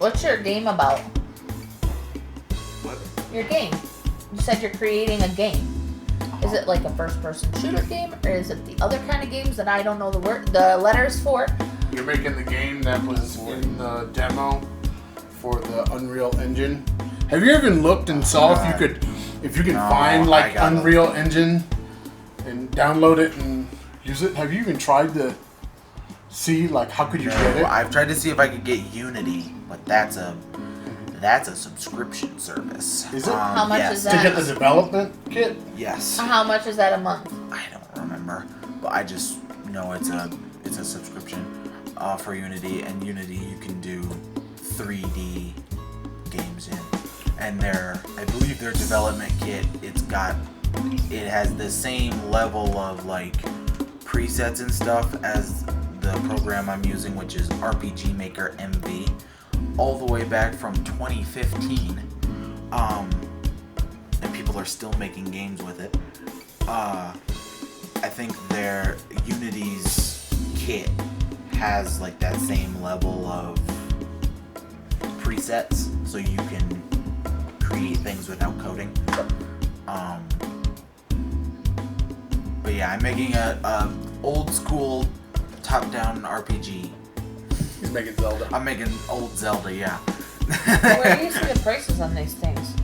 What's your game about? What? Your game. You said you're creating a game. Is it like a first-person shooter game, or is it the other kind of games that I don't know the letters for? You're making the game that was in the demo for the Unreal Engine. Have you even looked and saw if you can find like Unreal Engine and download it and use it? Have you even tried to see like how could you get it? I've tried to see if I could get Unity, but that's a subscription service. Is it? How much is that? To get the development kit? Yes. How much is that a month? I don't remember, but I just know it's a subscription for Unity, and Unity you can do 3D games in, and I believe their development kit it has the same level of like presets and stuff as the program I'm using, which is RPG Maker MV, all the way back from 2015, and people are still making games with it. I think their Unity's kit has like that same level of presets, so you can create things without coding. But yeah, I'm making a old school top-down RPG. He's making Zelda. I'm making old Zelda, yeah. Where do you see the prices on these things?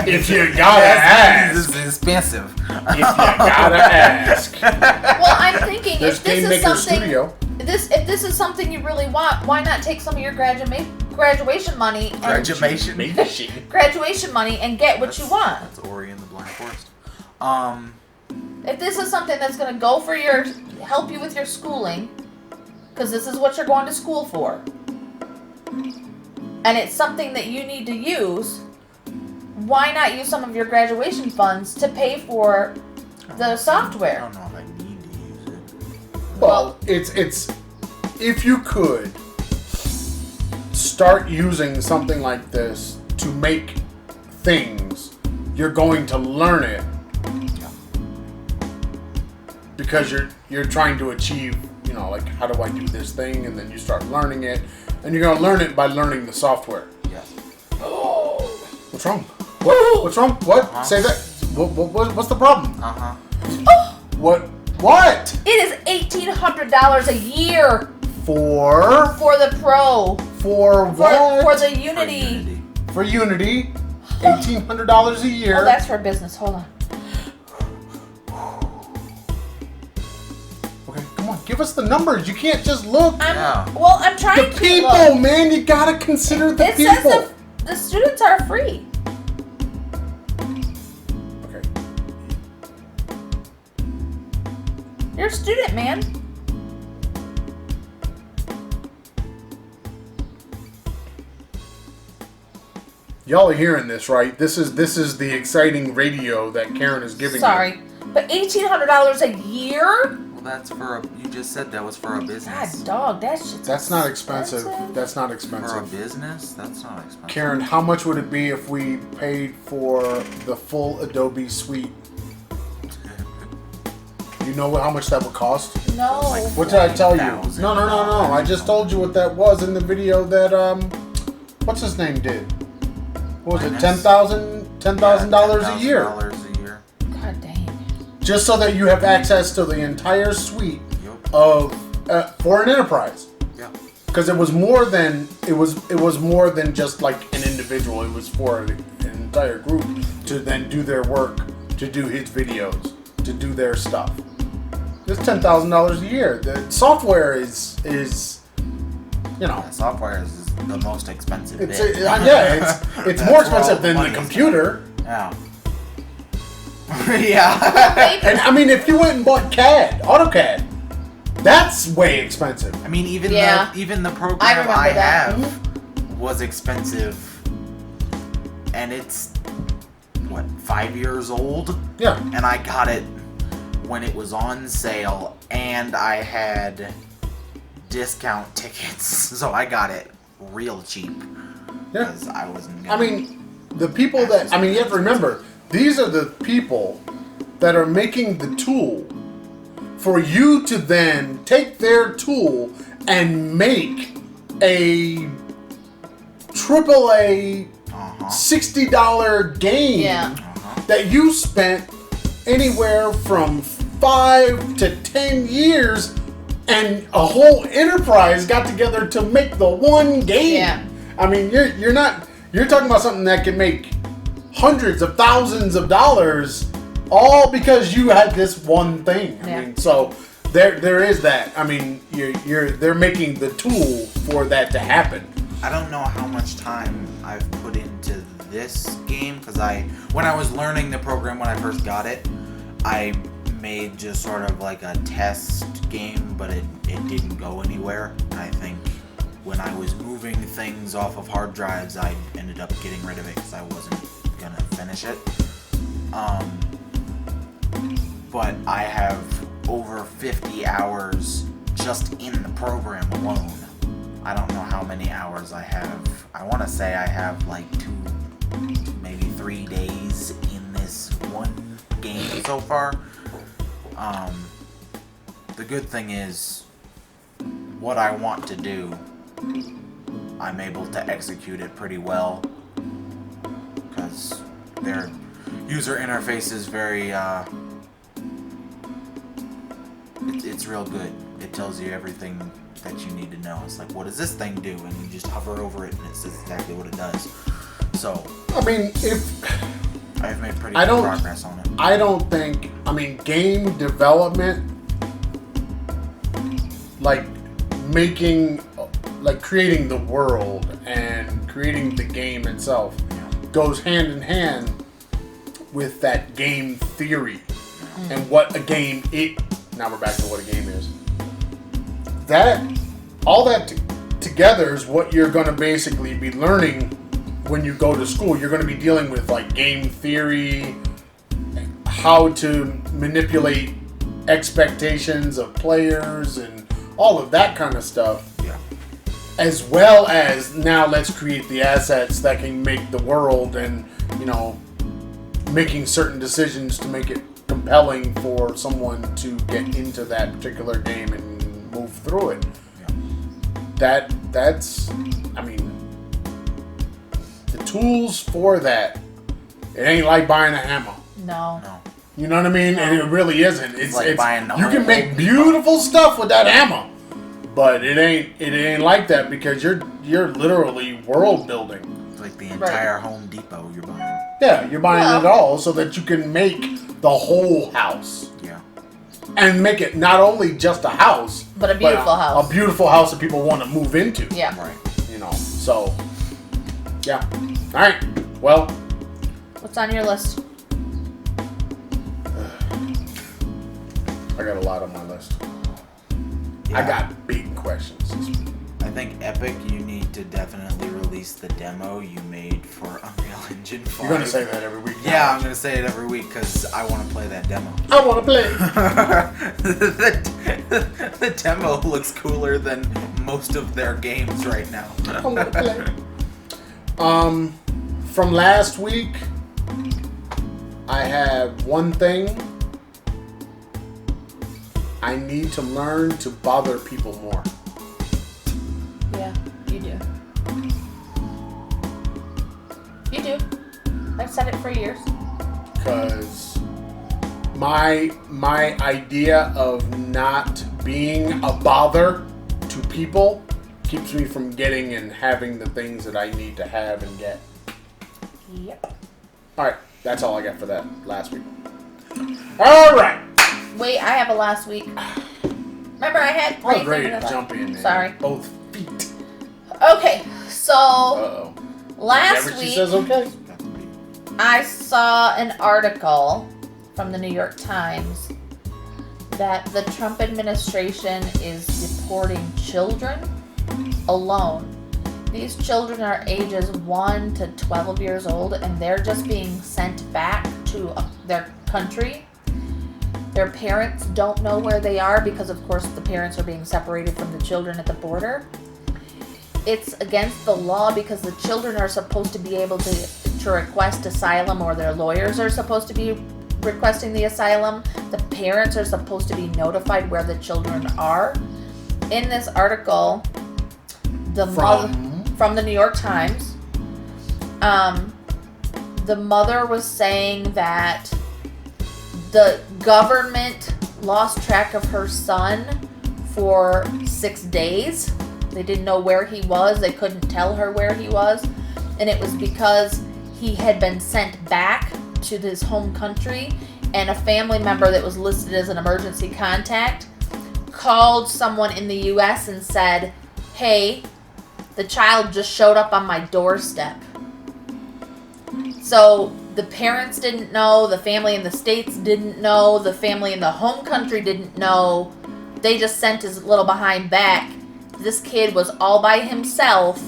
If you gotta ask. This is expensive. If you gotta ask. Well, I'm thinking There's if this Game is Maker something, Studio. if this is something you really want, why not take some of your graduation money and graduation money and get what you want? That's Ori and the Blind Forest. If this is something that's going to go for help you with your schooling, because this is what you're going to school for, and it's something that you need to use, why not use some of your graduation funds to pay for the software? I don't know if I need to use it. Well, it's if you could start using something like this to make things, you're going to learn it because you're trying to achieve, like how do I do this thing, and then you start learning it, and you're gonna learn it by learning the software. Yes. What's wrong? What's wrong? What? Uh-huh. Say that. What's the problem? Uh-huh. What? It is $1,800 a year For the Pro. For what? For the Unity. For Unity, $1,800 a year. Oh, that's for business. Hold on. Okay, come on, give us the numbers. You can't just look. I'm trying The to people, look. man, you gotta consider the It people. says the students are free. Okay. You're a student, man. Y'all are hearing this, right? This is the exciting radio that Karen is giving you. Sorry, but $1,800 a year? Well, that's you just said that was for a business. God, dog, that's not expensive. That's not expensive. For a business? That's not expensive. Karen, how much would it be if we paid for the full Adobe suite? You know how much that would cost? No. What did I tell you? No. 40,000. I just told you what that was in the video that what's his name did. What was it? $10,000 a year. $10,000 a year. God dang. Just so that you have access to the entire suite of for an enterprise. Yeah. Because it was more than just like an individual. It was for an entire group to then do their work, to do his videos, to do their stuff. It's $10,000 a year. The software is Software is the most expensive bit. It's more expensive than the computer. Yeah. Yeah. And I mean, if you went and bought AutoCAD, that's way expensive. I mean, even the program I have was expensive, and it's 5 years old. Yeah. And I got it when it was on sale, and I had discount tickets, so I got it real cheap. Yeah. Because I wasn't gonna... I mean, the people you have to remember, these are the people that are making the tool for you to then take their tool and make a AAA $60 game that you spent anywhere from 5 to 10 years, and a whole enterprise got together to make the one game. Yeah. I mean, you're talking about something that can make hundreds of thousands of dollars, all because you had this one thing. I mean, so there is that. I mean, they're making the tool for that to happen. I don't know how much time I've put into this game, because when I was learning the program when I first got it, I made just sort of like a test game, but it didn't go anywhere. And I think when I was moving things off of hard drives, I ended up getting rid of it because I wasn't gonna finish it. But I have over 50 hours just in the program alone. I don't know how many hours I have. I want to say I have like 2, maybe 3 days in this one game so far. The good thing is, what I want to do, I'm able to execute it pretty well, because their user interface is very, it's real good. It tells you everything that you need to know. It's like, what does this thing do? And you just hover over it and it says exactly what it does. So, I mean, I've made pretty good progress on it. I don't think, game development, creating the world and creating the game itself goes hand in hand with that game theory and what a game now we're back to what a game is. All that together is what you're going to basically be learning when you go to school. You're going to be dealing with like game theory, how to manipulate expectations of players, and all of that kind of stuff. Yeah. As well as, now let's create the assets that can make the world, and making certain decisions to make it compelling for someone to get into that particular game and move through it. Yeah. That's the tools for that. It ain't like buying a hammer. No. You know what I mean? No. And it really isn't. It's like buying the you can make beautiful stuff with that hammer, but it ain't like that, because you're literally world building. It's like the entire Home Depot you're buying. Yeah, you're buying it all so that you can make the whole house. Yeah. And make it not only just a house, but a beautiful house. A beautiful house that people want to move into. Yeah. Right. So, yeah. All right. Well. What's on your list? I got a lot on my list. Yeah. I got big questions this week. I think Epic, you need to definitely release the demo you made for Unreal Engine 5. You're going to say that every week. Yeah, I'm going to say it every week because I want to play that demo. I want to play. The demo looks cooler than most of their games right now. I want to play. From last week, I have one thing. I need to learn to bother people more. Yeah, you do. You do. I've said it for years. Because my idea of not being a bother to people keeps me from getting and having the things that I need to have and get. Yep. Alright, that's all I got for that last week. Alright. Wait, I have a last week. Remember, I had... I was ready to jump in. Sorry. Both feet. Okay, so... Uh-oh. Last Whenever week... she says okay. I saw an article from the New York Times that the Trump administration is deporting children alone. These children are ages 1 to 12 years old, and they're just being sent back to their country. Their parents don't know where they are because, of course, the parents are being separated from the children at the border. It's against the law because the children are supposed to be able to request asylum, or their lawyers are supposed to be requesting the asylum. The parents are supposed to be notified where the children are. In this article, from the New York Times. The mother was saying that the government lost track of her son for 6 days. They didn't know where he was. They couldn't tell her where he was. And it was because he had been sent back to his home country, and a family member that was listed as an emergency contact called someone in the U.S. and said, hey, the child just showed up on my doorstep. So the parents didn't know, the family in the States didn't know, the family in the home country didn't know. They just sent his little behind back. This kid was all by himself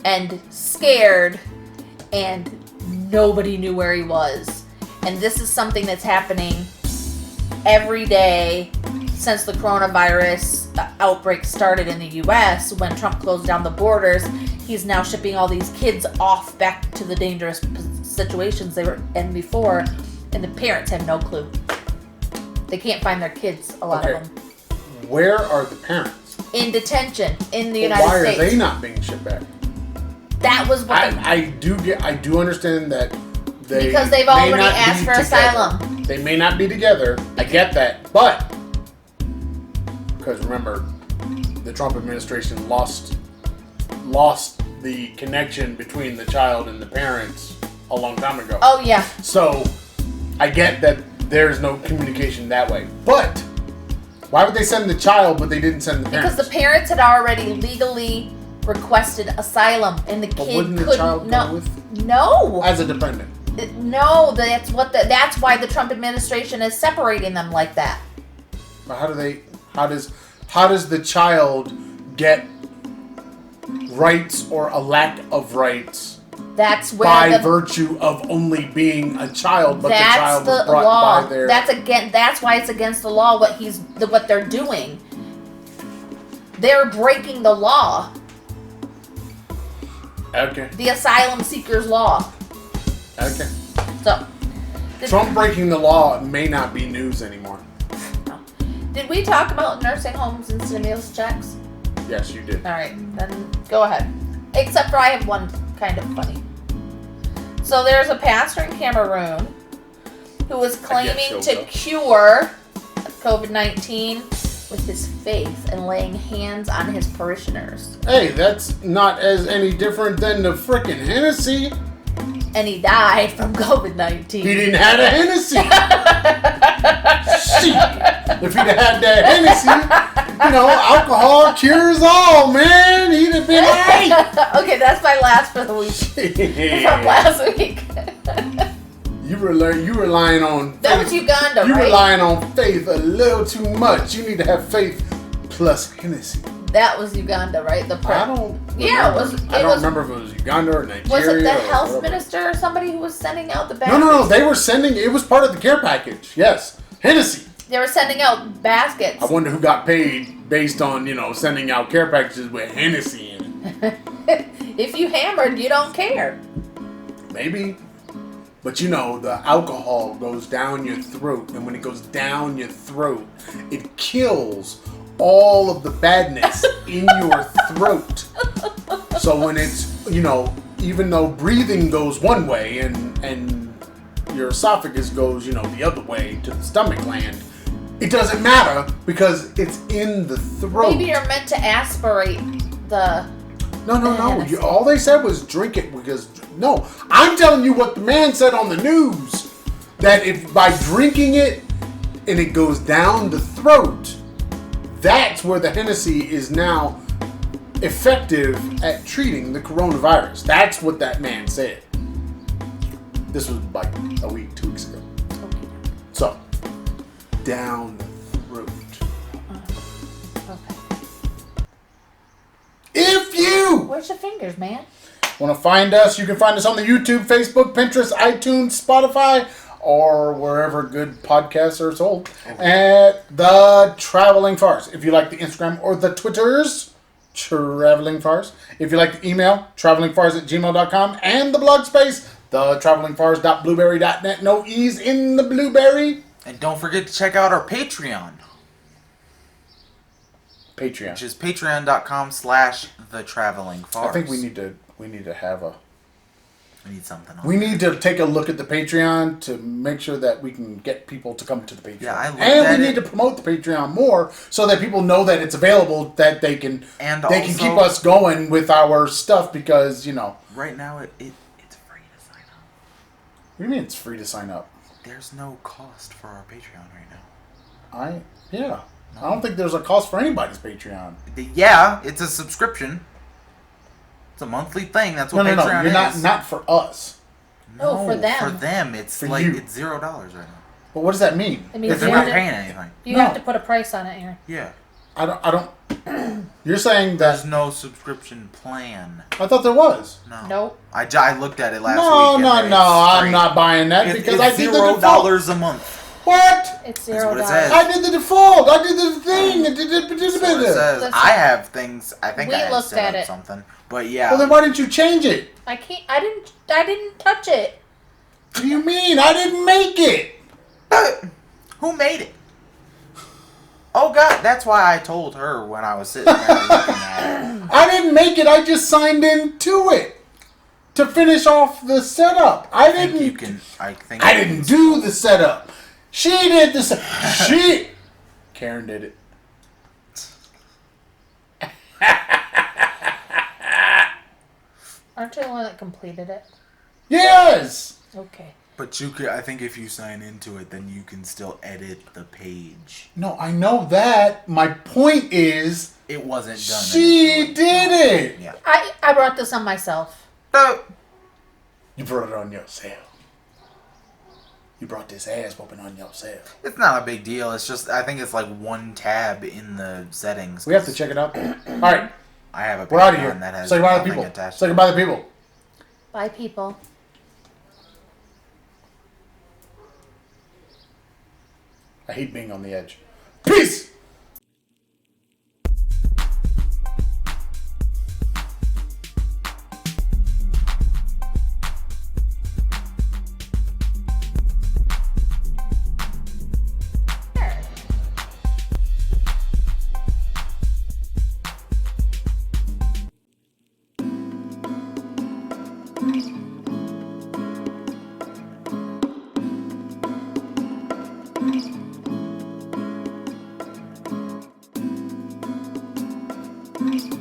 and scared, and nobody knew where he was. And this is something that's happening every day since the coronavirus outbreak started in the U.S. When Trump closed down the borders, he's now shipping all these kids off back to the dangerous situations they were in before, and the parents have no clue. They can't find their kids, a lot of them. Where are the parents? In detention in the United States. Why are they not being shipped back? That was what I do understand that because they've already asked for asylum. They may not be together. I get that, but because remember, the Trump administration lost the connection between the child and the parents a long time ago. Oh yeah. So I get that there's no communication that way, but why would they send the child but they didn't send the parents? Because the parents had already legally requested asylum, and the kid couldn't. The child go with? No. As a dependent. No, that's why the Trump administration is separating them like that. But how does the child get rights or a lack of rights? That's where by virtue of only being a child, but the child was brought law. by their. That's why it's against the law. What they're doing. They're breaking the law. Okay. The asylum seekers law. Okay. So. Trump breaking the law may not be news anymore. No. Did we talk about nursing homes and stimulus checks? Yes, you did. All right, then go ahead. Except for I have one kind of funny. So there's a pastor in Cameroon who was claiming to cure COVID-19 with his faith and laying hands on his parishioners. Hey, that's not any different than the frickin' Hennessey. And he died from COVID-19. He didn't have a Hennessy. Shit. If he'd had that Hennessy, alcohol cures all, man. He'd have been right. Okay, that's my last for the week. From last week. You were relying on faith. That was Uganda, You're right? relying on faith a little too much. You need to have faith plus Hennessy. That was Uganda, right? I don't remember. Yeah, I don't remember if it was Uganda or Nigeria. Was it the or health whatever. minister or somebody who was sending out the baskets? No. They were sending. It was part of the care package. Yes, Hennessy. They were sending out baskets. I wonder who got paid based on sending out care packages with Hennessy in it. If you hammered, you don't care. Maybe. But the alcohol goes down your throat, and when it goes down your throat, it kills all of the badness in your throat. So when it's, even though breathing goes one way and your esophagus goes, the other way to the stomach gland, it doesn't matter because it's in the throat. Maybe you're meant to aspirate the... No. All they said was drink it because... No, I'm telling you what the man said on the news. That if by drinking it and it goes down the throat, that's where the Hennessy is now effective at treating the coronavirus. That's what that man said. This was like a week, 2 weeks ago. Okay. So, down the throat. Okay. If you... Where's your fingers, man? Want to find us? You can find us on the YouTube, Facebook, Pinterest, iTunes, Spotify, or wherever good podcasts are sold. At the Traveling Farce. If you like the Instagram or the Twitters, Traveling Farce. If you like the email, travelingfarce@gmail.com. And the blog space, thetravelingfarce.blueberry.net. No E's in the blueberry. And don't forget to check out our Patreon. Patreon. which is patreon.com/thetravelingfarce. I think we need to have a. We need something. We need to take a look at the Patreon to make sure that we can get people to come to the Patreon. Yeah, I looked and at we need to promote the Patreon more so that people know that it's available, that they can And they can also- keep us going with our stuff because Right now, it's free to sign up. What do you mean it's free to sign up? There's no cost for our Patreon right now. I don't think there's a cost for anybody's Patreon. Yeah, it's a subscription. It's a monthly thing. That's what Patreon You're is. not for us. No, for them. For them, it's For like you. it's $0 right now. But what does that mean? It means If they're you not have paying to, anything. you No. have to put a price on it, Aaron. Yeah. I don't. You're saying There's that? no subscription plan. I thought there was. No. Nope. I looked at it last No, week. no, no. I'm not buying that because I it's did the default. $0 a month. What? It's That's what it $0. says. I did the default. I did the thing. I did That's what it says. Listen. I have things. I think We I had looked set at up it. something. But yeah. Well, then why didn't you change it? I can't. I didn't touch it. What do you mean? I didn't make it. Who made it? Oh God, that's why I told her when I was sitting there looking at it. I didn't make it. I just signed into it to finish off the setup. I I didn't do the setup. She did the setup. Karen did it. Aren't you the one that completed it? Yes. Okay. But you could. I think if you sign into it, then you can still edit the page. No, I know that. My point is, It wasn't done. she initially. did it. Yeah. I brought this on myself. You brought it on yourself. You brought this ass whooping on yourself. It's not a big deal. It's just I think it's like one tab in the settings. We have to check it out. All right, I have a we're out of Patreon here. that has Say goodbye to nothing people. attached. Say goodbye to people. Bye, people. I hate being on the edge. Peace. Sure.